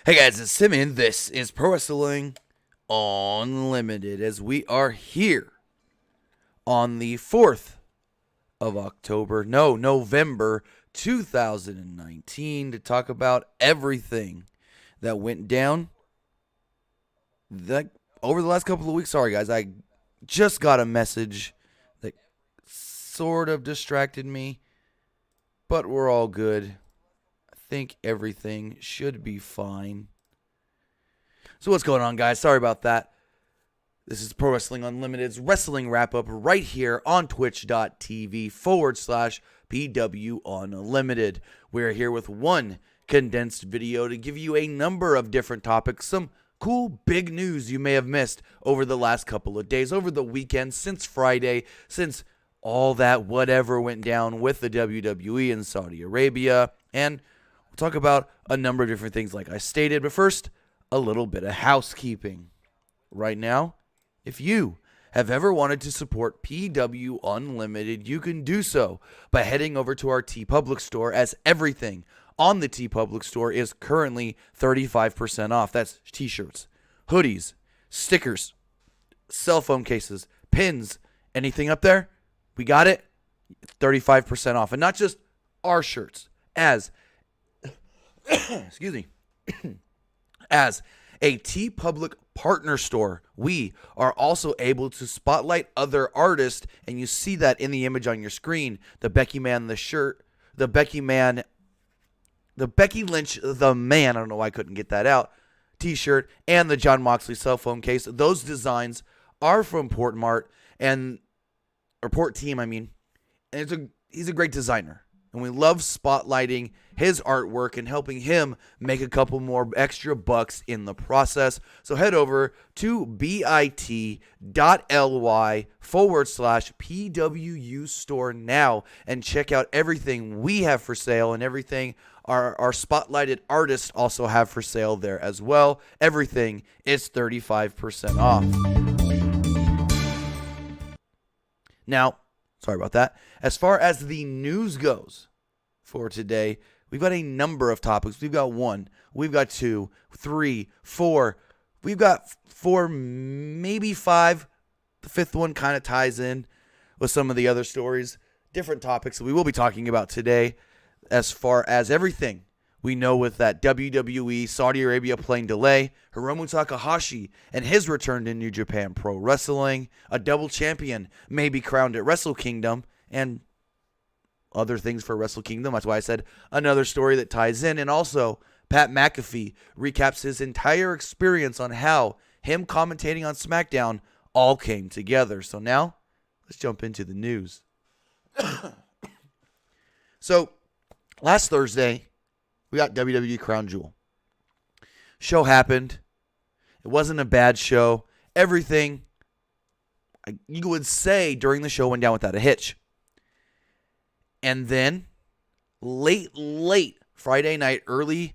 Hey guys, it's Simon. This is Pro Wrestling Unlimited as we are here on the 4th of November 2019 to talk about everything that went down over the last couple of weeks. Sorry guys, I just got a message that sort of distracted me, but we're all good. I think everything should be fine. So what's going on, guys? Sorry about that. This is Pro Wrestling Unlimited's wrestling wrap-up right here on twitch.tv/PW Unlimited. We're here with one condensed video to give you a number of different topics, some cool big news you may have missed over the last couple of days, over the weekend, since Friday, since all that whatever went down with the WWE in Saudi Arabia, and we'll talk about a number of different things like I stated, but first, a little bit of housekeeping. Right now, if you have ever wanted to support PW Unlimited, you can do so by heading over to our TeePublic store, as everything on the TeePublic store is currently 35% off. That's t-shirts, hoodies, stickers, cell phone cases, pins, anything up there, we got it, 35% off. And not just our shirts, as excuse me, as a TeePublic partner store, we are also able to spotlight other artists, and you see that in the image on your screen. The Becky Man, the shirt, the Becky Lynch, the man, I don't know why I couldn't get that out, t-shirt, and the John Moxley cell phone case. Those designs are from Port Team, and he's a great designer. And we love spotlighting his artwork and helping him make a couple more extra bucks in the process. So head over to bit.ly/PWU store now and check out everything we have for sale and everything our spotlighted artists also have for sale there as well. Everything is 35% off. Now, sorry about that. As far as the news goes for today, we've got a number of topics. We've got 1, we've got 2, 3, 4. We've got 4, maybe 5. The 5th one kind of ties in with some of the other stories, different topics that we will be talking about today. As far as everything we know with that WWE Saudi Arabia plane delay, Hiromu Takahashi and his return to New Japan Pro Wrestling, a double champion may be crowned at Wrestle Kingdom, and other things for Wrestle Kingdom. That's why I said another story that ties in. And also, Pat McAfee recaps his entire experience on how him commentating on Smackdown all came together. So now, let's jump into the news. So, last Thursday, we got WWE Crown Jewel. Show happened. It wasn't a bad show. Everything, you would say, during the show went down without a hitch. And then, late Thursday night, early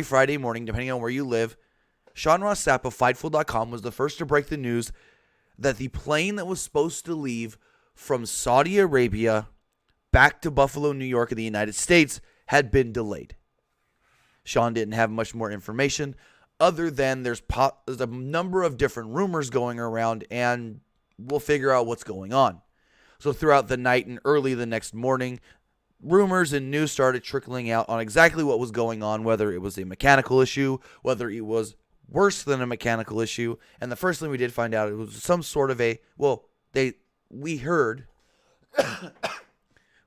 Friday morning, depending on where you live, Sean Ross Sapp of Fightful.com was the first to break the news that the plane that was supposed to leave from Saudi Arabia back to Buffalo, New York in the United States had been delayed. Sean didn't have much more information other than there's a number of different rumors going around, and we'll figure out what's going on. So throughout the night and early the next morning, rumors and news started trickling out on exactly what was going on, whether it was a mechanical issue, whether it was worse than a mechanical issue. And the first thing we did find out, it was some sort of we heard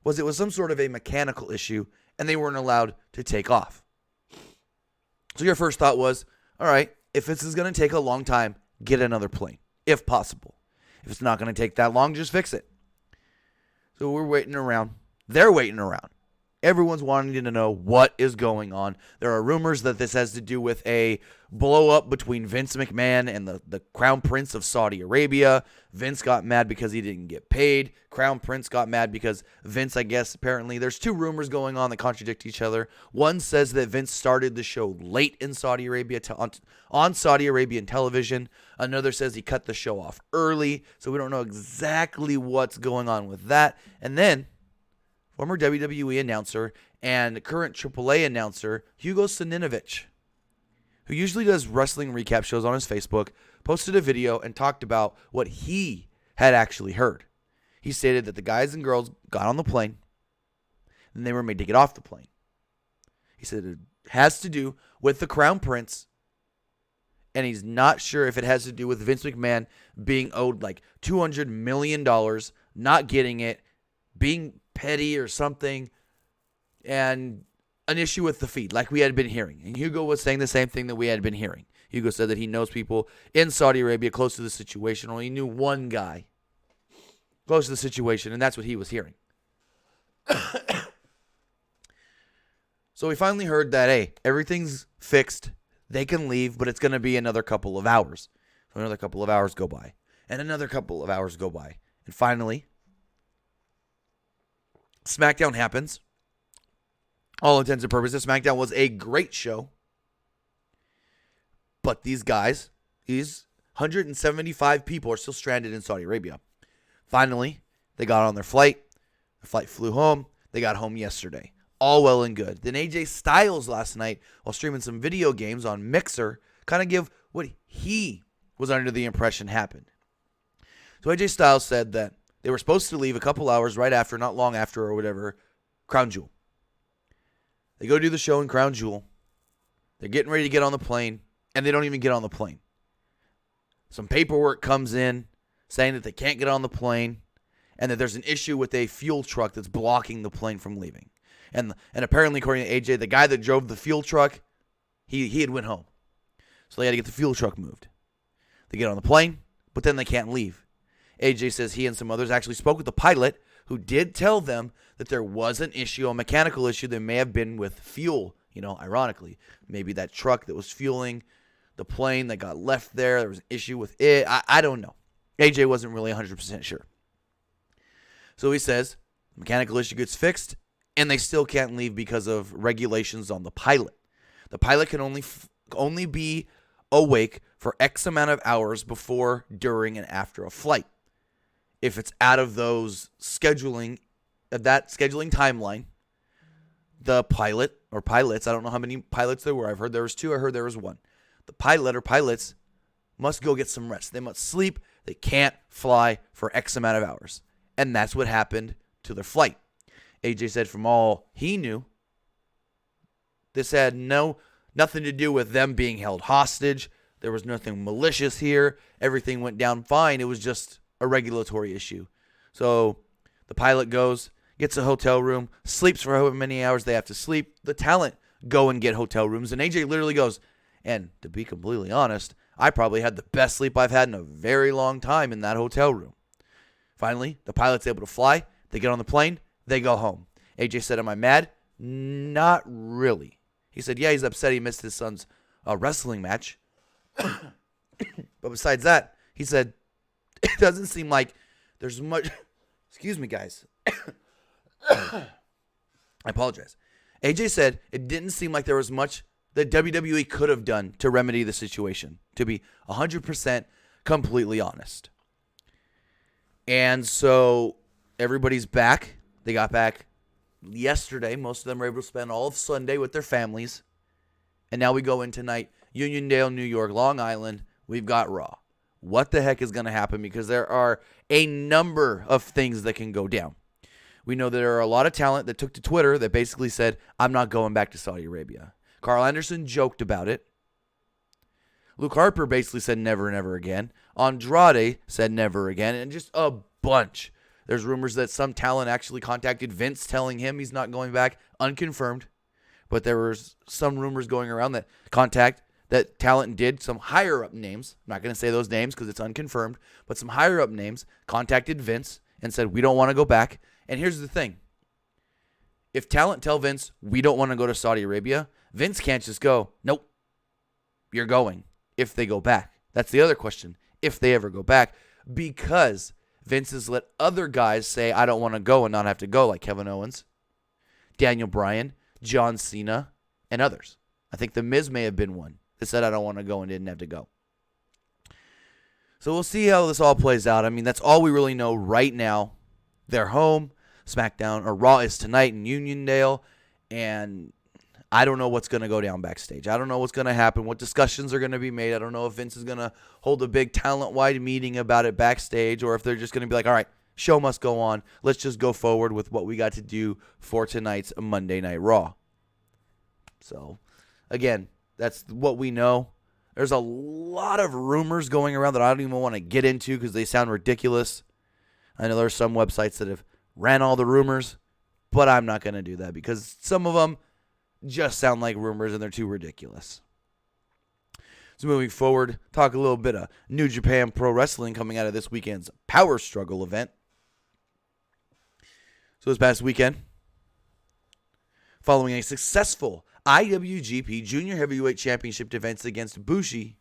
was it was some sort of a mechanical issue, and they weren't allowed to take off. So your first thought was, all right, if this is going to take a long time, get another plane, if possible. If it's not going to take that long, just fix it. So we're waiting around. They're waiting around. Everyone's wanting to know what is going on. There are rumors that this has to do with a blow-up between Vince McMahon and the Crown Prince of Saudi Arabia. Vince got mad because he didn't get paid. Crown Prince got mad because Vince, I guess, apparently, there's 2 rumors going on that contradict each other. One says that Vince started the show late in Saudi Arabia on Saudi Arabian television. Another says he cut the show off early. So we don't know exactly what's going on with that. And then former WWE announcer And current AAA announcer Hugo Saninovich, who usually does wrestling recap shows on his Facebook, posted a video and talked about what he had actually heard. He stated that the guys and girls got on the plane and they were made to get off the plane. He said it has to do with the Crown Prince, and he's not sure if it has to do with Vince McMahon being owed like $200 million, not getting it, being petty or something, and an issue with the feed, like we had been hearing. And Hugo was saying the same thing that we had been hearing. Hugo said that he knows people in Saudi Arabia close to the situation, or he knew one guy close to the situation, and that's what he was hearing. So we finally heard that, hey, everything's fixed. They can leave, but it's going to be another couple of hours. So another couple of hours go by, and another couple of hours go by. And finally, Smackdown happens. All intents and purposes, Smackdown was a great show. But these guys, these 175 people are still stranded in Saudi Arabia. Finally, they got on their flight. The flight flew home. They got home yesterday. All well and good. Then AJ Styles last night, while streaming some video games on Mixer, kind of give what he was under the impression happened. So AJ Styles said that they were supposed to leave a couple hours right after, not long after or whatever, Crown Jewel. They go do the show in Crown Jewel. They're getting ready to get on the plane, and they don't even get on the plane. Some paperwork comes in saying that they can't get on the plane and that there's an issue with a fuel truck that's blocking the plane from leaving. And apparently, according to AJ, the guy that drove the fuel truck, he had went home. So they had to get the fuel truck moved. They get on the plane, but then they can't leave. AJ says he and some others actually spoke with the pilot, who did tell them that there was an issue, a mechanical issue that may have been with fuel. You know, ironically, maybe that truck that was fueling the plane that got left there was an issue with it. I don't know. AJ wasn't really 100% sure. So he says the mechanical issue gets fixed, and they still can't leave because of regulations on the pilot. The pilot can only be awake for X amount of hours before, during, and after a flight. If it's out of those scheduling timeline, the pilot or pilots, I don't know how many pilots there were. I've heard there was 2. I heard there was 1. The pilot or pilots must go get some rest. They must sleep. They can't fly for X amount of hours. And that's what happened to their flight. AJ said from all he knew, this had nothing to do with them being held hostage. There was nothing malicious here. Everything went down fine. It was just a regulatory issue. So the pilot goes, gets a hotel room, sleeps for however many hours they have to sleep. The talent go and get hotel rooms. And AJ literally goes, and to be completely honest, I probably had the best sleep I've had in a very long time in that hotel room. Finally, the pilot's able to fly. They get on the plane. They go home. AJ said, am I mad? Not really. He said, yeah, he's upset he missed his son's wrestling match. But besides that, he said, it doesn't seem like there's much. Excuse me, guys. I apologize. AJ said it didn't seem like there was much that WWE could have done to remedy the situation, to be 100% completely honest. And so everybody's back. They got back yesterday. Most of them were able to spend all of Sunday with their families. And now we go in tonight, Uniondale, New York, Long Island. We've got Raw. What the heck is going to happen? Because there are a number of things that can go down. We know there are a lot of talent that took to Twitter that basically said, I'm not going back to Saudi Arabia. Carl Anderson joked about it. Luke Harper basically said never and ever again. Andrade said never again. And just a bunch. There's rumors that some talent actually contacted Vince telling him he's not going back. Unconfirmed. But there was some rumors going around that talent did. Some higher up names. I'm not going to say those names because it's unconfirmed. But some higher up names contacted Vince and said, we don't want to go back. And here's the thing. If talent tell Vince, we don't want to go to Saudi Arabia, Vince can't just go, nope, you're going if they go back. That's the other question, if they ever go back, because Vince has let other guys say, I don't want to go and not have to go, like Kevin Owens, Daniel Bryan, John Cena, and others. I think The Miz may have been one that said, I don't want to go and didn't have to go. So we'll see how this all plays out. I mean, that's all we really know right now. They're home. SmackDown or Raw is tonight in Uniondale. And I don't know what's going to go down backstage. I don't know what's going to happen, what discussions are going to be made. I don't know if Vince is going to hold a big talent-wide meeting about it backstage, or if they're just going to be like, all right, show must go on. Let's just go forward with what we got to do for tonight's Monday Night Raw. So, again, that's what we know. There's a lot of rumors going around that I don't even want to get into because they sound ridiculous. I know there are some websites that have ran all the rumors, but I'm not going to do that because some of them just sound like rumors and they're too ridiculous. So moving forward, talk a little bit of New Japan Pro Wrestling coming out of this weekend's Power Struggle event. So this past weekend, following a successful IWGP Junior Heavyweight Championship defense against Bushi,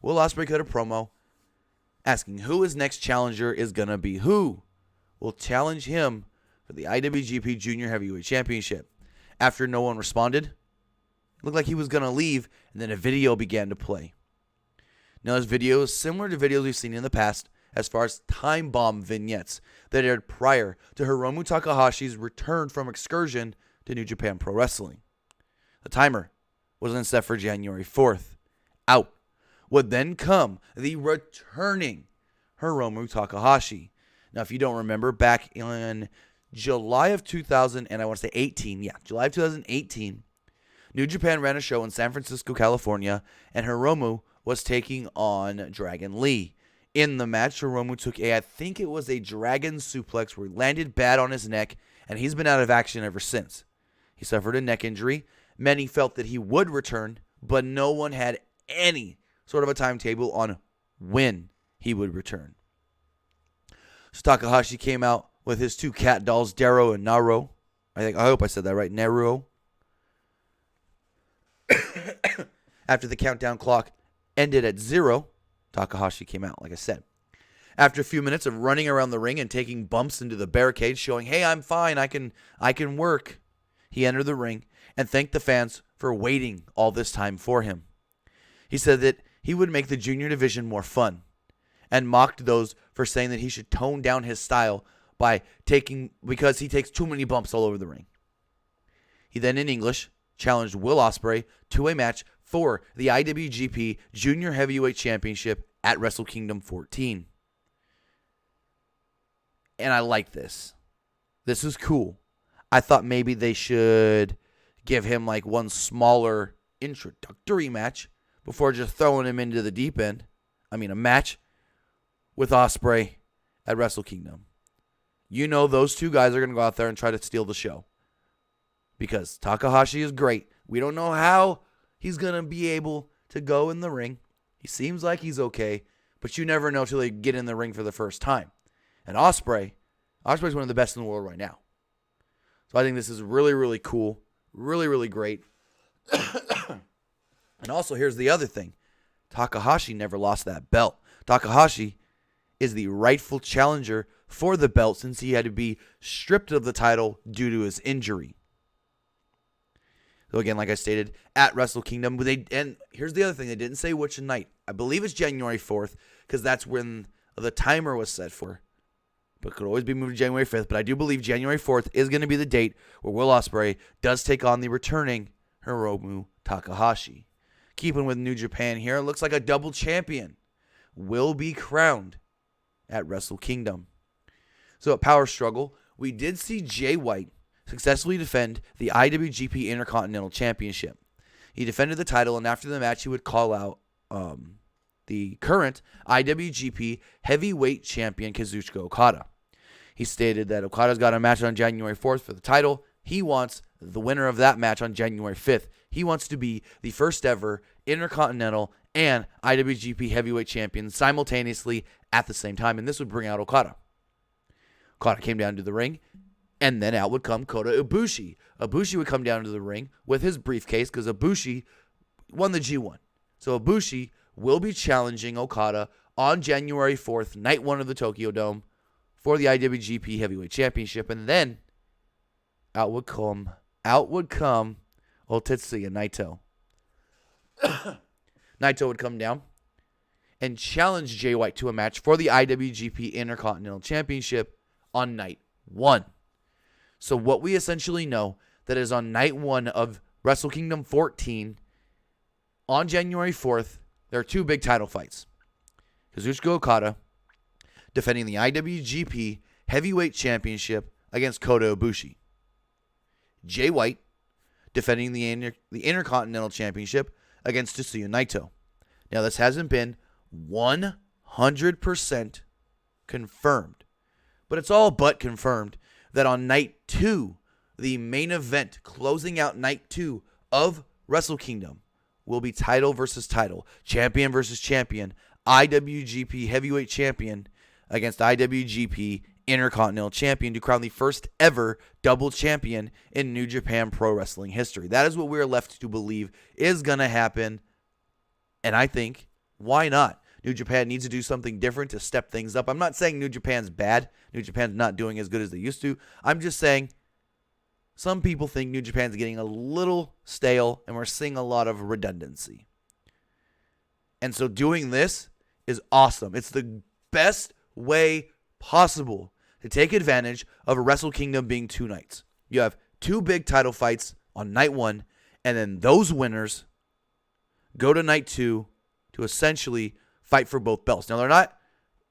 Will Ospreay cut a promo asking who his next challenger is going to be. Who will challenge him for the IWGP Junior Heavyweight Championship? After no one responded, it looked like he was going to leave, and then a video began to play. Now, this video is similar to videos we've seen in the past as far as time bomb vignettes that aired prior to Hiromu Takahashi's return from excursion to New Japan Pro Wrestling. The timer was then set for January 4th. Out would then come the returning Hiromu Takahashi. Now, if you don't remember, back in July of 2018, New Japan ran a show in San Francisco, California, and Hiromu was taking on Dragon Lee. In the match, Hiromu took I think it was a dragon suplex where he landed bad on his neck, and he's been out of action ever since. He suffered a neck injury. Many felt that he would return, but no one had any sort of a timetable on when he would return. So Takahashi came out with his two cat dolls, Dero and Naro. I hope I said that right, Nero. After the countdown clock ended at 0, Takahashi came out, like I said. After a few minutes of running around the ring and taking bumps into the barricade, showing, hey, I'm fine, I can work, he entered the ring and thanked the fans for waiting all this time for him. He said that he would make the junior division more fun and mocked those for saying that he should tone down his style because he takes too many bumps all over the ring. He then, in English, challenged Will Ospreay to a match for the IWGP Junior Heavyweight Championship at Wrestle Kingdom 14. And I like this. This is cool. I thought maybe they should give him like one smaller introductory match before just throwing him into the deep end. A match with Ospreay at Wrestle Kingdom. You know those two guys are going to go out there and try to steal the show. Because Takahashi is great. We don't know how he's going to be able to go in the ring. He seems like he's okay, but you never know till they get in the ring for the first time. And Ospreay's one of the best in the world right now. So I think this is really, really cool. Really, really great. And also, here's the other thing. Takahashi never lost that belt. Takahashi is the rightful challenger for the belt since he had to be stripped of the title due to his injury. So again, like I stated, at Wrestle Kingdom, and here's the other thing, they didn't say which night. I believe it's January 4th, because that's when the timer was set for. But it could always be moved to January 5th, but I do believe January 4th is going to be the date where Will Ospreay does take on the returning Hiromu Takahashi. Keeping with New Japan here, it looks like a double champion will be crowned at Wrestle Kingdom. So at Power Struggle, we did see Jay White successfully defend the IWGP Intercontinental Championship. He defended the title, and after the match, he would call out the current IWGP Heavyweight Champion, Kazuchika Okada. He stated that Okada's got a match on January 4th for the title. He wants the winner of that match on January 5th. He wants to be the first ever Intercontinental and IWGP Heavyweight Champion simultaneously at the same time, and this would bring out Okada. Okada came down to the ring, and then out would come Kota Ibushi. Ibushi would come down to the ring with his briefcase because Ibushi won the G1. So Ibushi will be challenging Okada on January 4th, night 1 of the Tokyo Dome, for the IWGP Heavyweight Championship. And then out would come Tetsuya Naito. Naito would come down and challenge Jay White to a match for the IWGP Intercontinental Championship on night 1. So what we essentially know, that is on night 1 of Wrestle Kingdom 14 on January 4th. There are 2 big title fights. Kazuchika Okada defending the IWGP Heavyweight Championship against Kota Ibushi. Jay White defending the Intercontinental Championship against Tetsuya Naito. Now, this hasn't been 100% confirmed, but it's all but confirmed that on night 2, the main event closing out night 2 of Wrestle Kingdom will be title versus title, champion versus champion, IWGP Heavyweight Champion against IWGP Intercontinental Champion to crown the first ever double champion in New Japan Pro Wrestling history. That is what we're left to believe is going to happen. And I think, why not? New Japan needs to do something different to step things up. I'm not saying New Japan's bad. New Japan's not doing as good as they used to. I'm just saying some people think New Japan's getting a little stale and we're seeing a lot of redundancy. And so doing this is awesome. It's the best way possible to take advantage of a Wrestle Kingdom being 2 nights. You have 2 big title fights on night 1, and then those winners go to night 2 to essentially fight for both belts. Now,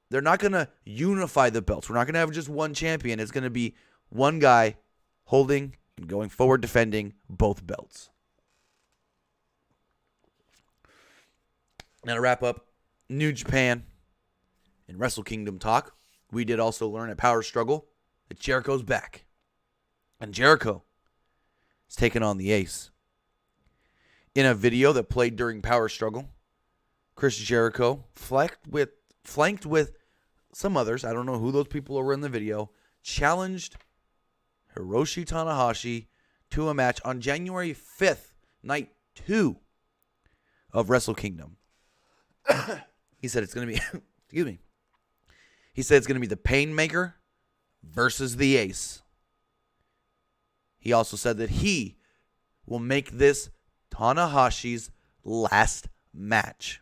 they're not going to unify the belts. We're not going to have just one champion. It's going to be one guy holding and going forward defending both belts. Now, to wrap up New Japan and Wrestle Kingdom talk, we did also learn at Power Struggle that Jericho's back. And Jericho is taking on the Ace. In a video that played during Power Struggle, Chris Jericho, flanked with some others, I don't know who those people were in the video, challenged Hiroshi Tanahashi to a match on January 5th, night 2 of Wrestle Kingdom. He said it's going to be, excuse me. He said it's going to be the Painmaker versus the Ace. He also said that he will make this Tanahashi's last match.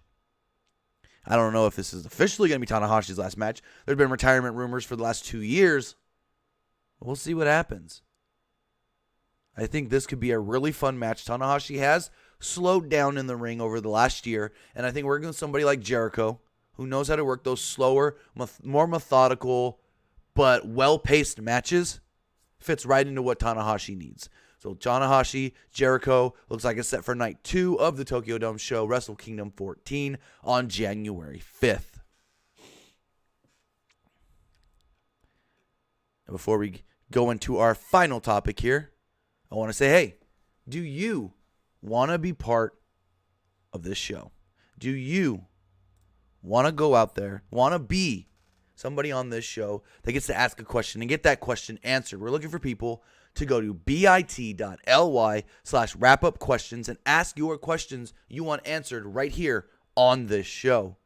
I don't know if this is officially going to be Tanahashi's last match. There's been retirement rumors for the last 2 years. We'll see what happens. I think this could be a really fun match. Tanahashi has slowed down in the ring over the last year, and I think working with somebody like Jericho, who knows how to work those slower, more methodical, but well-paced matches, fits right into what Tanahashi needs. So Tanahashi, Jericho, looks like it's set for night 2 of the Tokyo Dome show, Wrestle Kingdom 14, on January 5th. And before we go into our final topic here, I want to say, hey, do you want to be part of this show? Do you want to go out there, want to be somebody on this show that gets to ask a question and get that question answered? We're looking for people to go to bit.ly/wrap-up-questions and ask your questions you want answered right here on this show.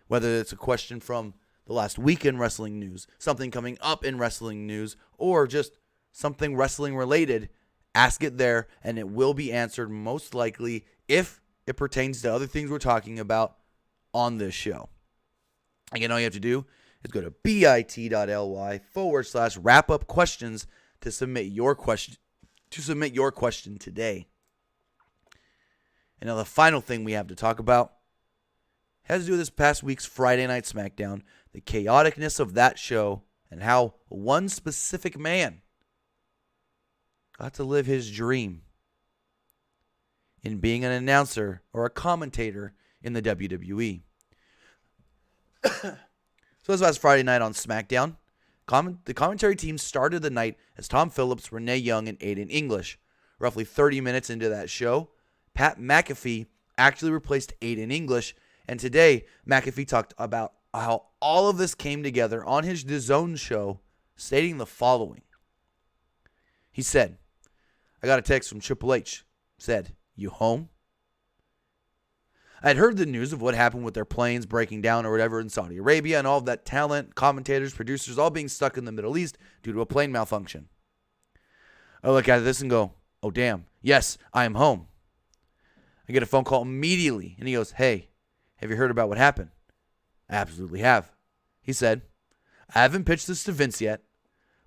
Whether it's a question from the last week in wrestling news, something coming up in wrestling news, or just something wrestling related, ask it there and it will be answered most likely if it pertains to other things we're talking about on this show. Again, all you have to do is go to bit.ly/wrap-up-questions to submit your question today. And now the final thing we have to talk about has to do with this past week's Friday Night Smackdown, the chaoticness of that show, and how one specific man got to live his dream in being an announcer or a commentator in the WWE. So this last Friday night on SmackDown, the commentary team started the night as Tom Phillips, Renee Young, and Aiden English. Roughly 30 minutes into that show, Pat McAfee actually replaced Aiden English, and today McAfee talked about how all of this came together on his DAZN show, stating the following. He said, I got a text from Triple H. Said, you home? I'd heard the news of what happened with their planes breaking down or whatever in Saudi Arabia and all of that talent, commentators, producers, all being stuck in the Middle East due to a plane malfunction. I look at this and go, oh, damn. Yes, I am home. I get a phone call immediately, and he goes, hey, have you heard about what happened? I absolutely have. He said, I haven't pitched this to Vince yet,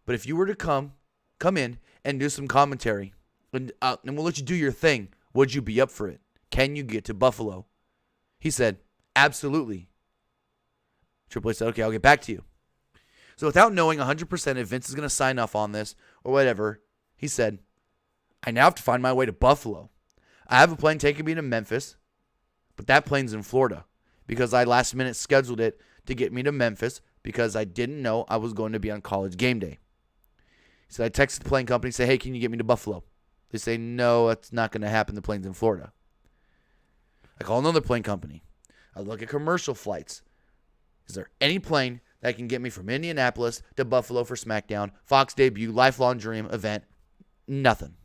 but if you were to come in and do some commentary and we'll let you do your thing. Would you be up for it? Can you get to Buffalo? He said, absolutely. Triple H said, okay, I'll get back to you. So without knowing 100% if Vince is going to sign off on this or whatever, he said, I now have to find my way to Buffalo. I have a plane taking me to Memphis, but that plane's in Florida because I last minute scheduled it to get me to Memphis because I didn't know I was going to be on College game day. He said, I texted the plane company, say, hey, can you get me to Buffalo? They say, no, that's not going to happen. The plane's in Florida. I call another plane company. I look at commercial flights. Is there any plane that can get me from Indianapolis to Buffalo for Smackdown, Fox debut, lifelong dream event? Nothing.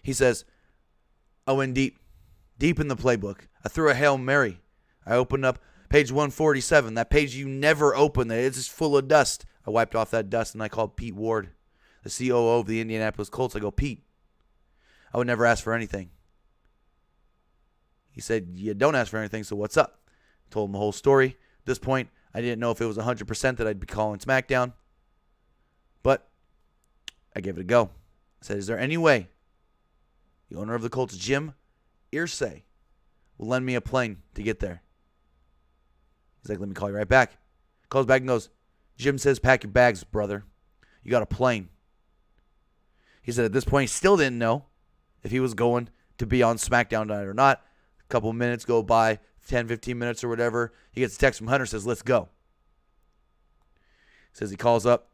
He says, I went deep in the playbook. I threw a Hail Mary. I opened up page 147, that page you never open. It's just full of dust. I wiped off that dust and I called Pete Ward, the COO of the Indianapolis Colts. I go, Pete, I would never ask for anything. He said, you don't ask for anything, so what's up? I told him the whole story. At this point, I didn't know if it was 100% that I'd be calling Smackdown, but I gave it a go. I said, is there any way the owner of the Colts, Jim Irsay, will lend me a plane to get there? He's like, let me call you right back. Calls back and goes, Jim says, pack your bags, brother. You got a plane. He said at this point, he still didn't know if he was going to be on SmackDown tonight or not. A couple of minutes go by, 10, 15 minutes or whatever. He gets a text from Hunter, says, let's go. Says he calls up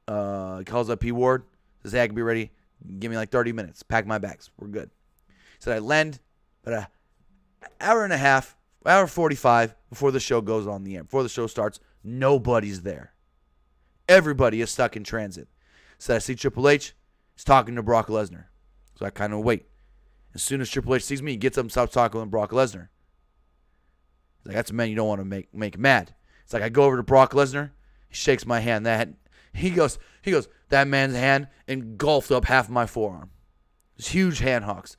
P. Ward, says, hey, I can be ready. Give me like 30 minutes. Pack my bags. We're good. He said I land about an hour and a half, hour 45 before the show goes on the air. Before the show starts, nobody's there. Everybody is stuck in transit. So I see Triple H. He's talking to Brock Lesnar. So I kind of wait. As soon as Triple H sees me, he gets up and stops talking with Brock Lesnar. He's like, that's a man you don't want to make mad. It's like I go over to Brock Lesnar. He shakes my hand. He goes, that man's hand engulfed up half my forearm. It's huge hand hawks.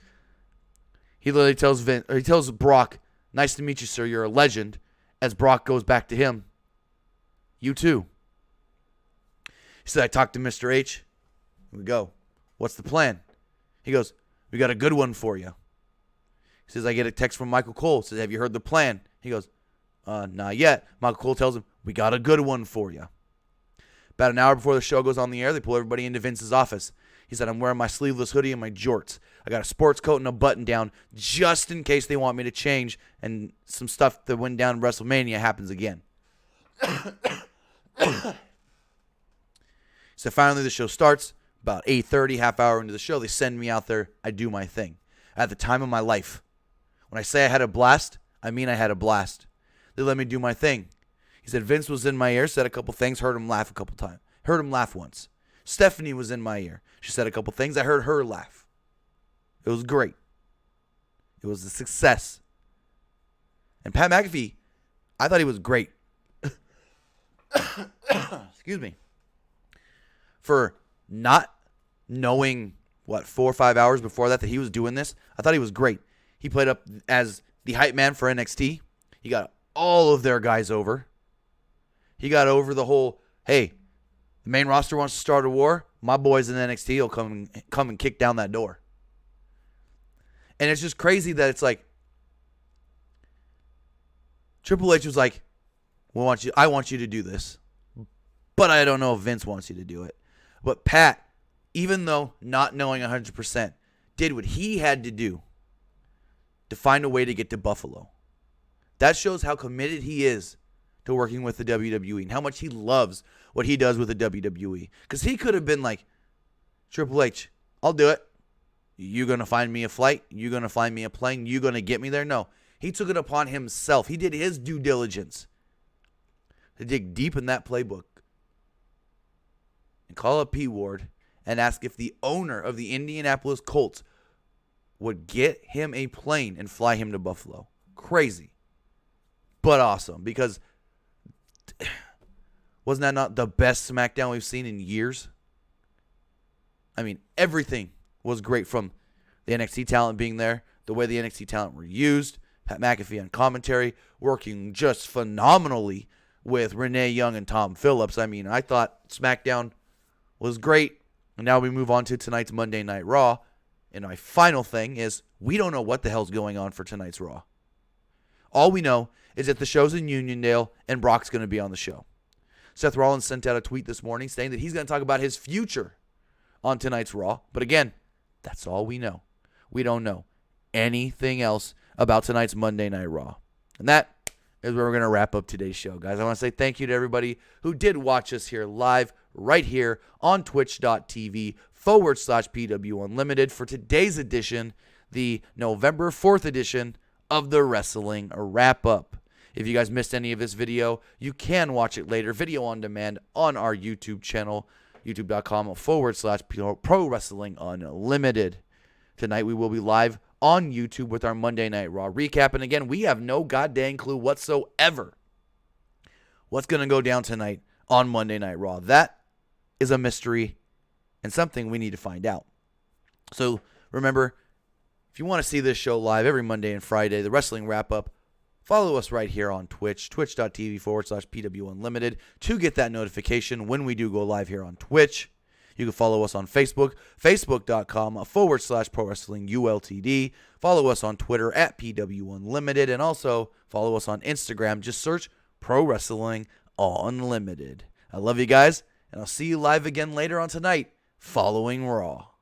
He literally tells Brock, nice to meet you, sir. You're a legend. As Brock goes back to him, you too. He said, I talked to Mr. H. Here we go. What's the plan? He goes, we got a good one for you. He says, I get a text from Michael Cole. Says, have you heard the plan? He goes, not yet. Michael Cole tells him, we got a good one for you. About an hour before the show goes on the air, they pull everybody into Vince's office. He said, I'm wearing my sleeveless hoodie and my jorts. I got a sports coat and a button down just in case they want me to change and some stuff that went down in WrestleMania happens again. So finally the show starts. About 8:30, half hour into the show, they send me out there. I do my thing. At the time of my life. When I say I had a blast, I mean I had a blast. They let me do my thing. He said Vince was in my ear, said a couple things, heard him laugh a couple times. Heard him laugh once. Stephanie was in my ear. She said a couple things. I heard her laugh. It was great. It was a success. And Pat McAfee, I thought he was great. Excuse me. For not knowing, 4 or 5 hours before that he was doing this, I thought he was great. He played up as the hype man for NXT. He got all of their guys over. He got over the whole, hey, the main roster wants to start a war. My boys in NXT will come and kick down that door. And it's just crazy that it's like Triple H was like, I want you to do this. But I don't know if Vince wants you to do it. But Pat, even though not knowing 100%, did what he had to do to find a way to get to Buffalo. That shows how committed he is to working with the WWE and how much he loves what he does with the WWE. Because he could have been like, Triple H, I'll do it. You going to find me a flight? You going to find me a plane? You going to get me there? No. He took it upon himself. He did his due diligence to dig deep in that playbook and call up P. Ward and ask if the owner of the Indianapolis Colts would get him a plane and fly him to Buffalo. Crazy. But awesome, because wasn't that not the best SmackDown we've seen in years? I mean, everything was great, from the NXT talent being there, the way the NXT talent were used, Pat McAfee on commentary, working just phenomenally with Renee Young and Tom Phillips. I mean, I thought SmackDown was great And now we move on to tonight's Monday Night Raw. And my final thing is we don't know what the hell's going on for tonight's Raw. All we know is that the show's in Uniondale and Brock's going to be on the show. Seth Rollins sent out a tweet this morning saying that he's going to talk about his future on tonight's Raw. But again, that's all we know. We don't know anything else about tonight's Monday Night Raw. And that is where we're going to wrap up today's show, guys. I want to say thank you to everybody who did watch us here live right here on twitch.tv/PW Unlimited for today's edition, the November 4th edition of the Wrestling Wrap-Up. If you guys missed any of this video, you can watch it later, video on demand on our YouTube channel, youtube.com/Pro Wrestling Unlimited. Tonight we will be live on YouTube with our Monday Night Raw recap. And again, we have no goddamn clue whatsoever what's going to go down tonight on Monday Night Raw. That is a mystery and something we need to find out. So remember, if you want to see this show live every Monday and Friday, the Wrestling Wrap-Up, follow us right here on Twitch, twitch.tv/PW Unlimited to get that notification when we do go live here on Twitch. You can follow us on Facebook, facebook.com/Pro Wrestling ULTD. Follow us on Twitter at PW Unlimited. And also follow us on Instagram. Just search Pro Wrestling Unlimited. I love you guys, and I'll see you live again later on tonight following Raw.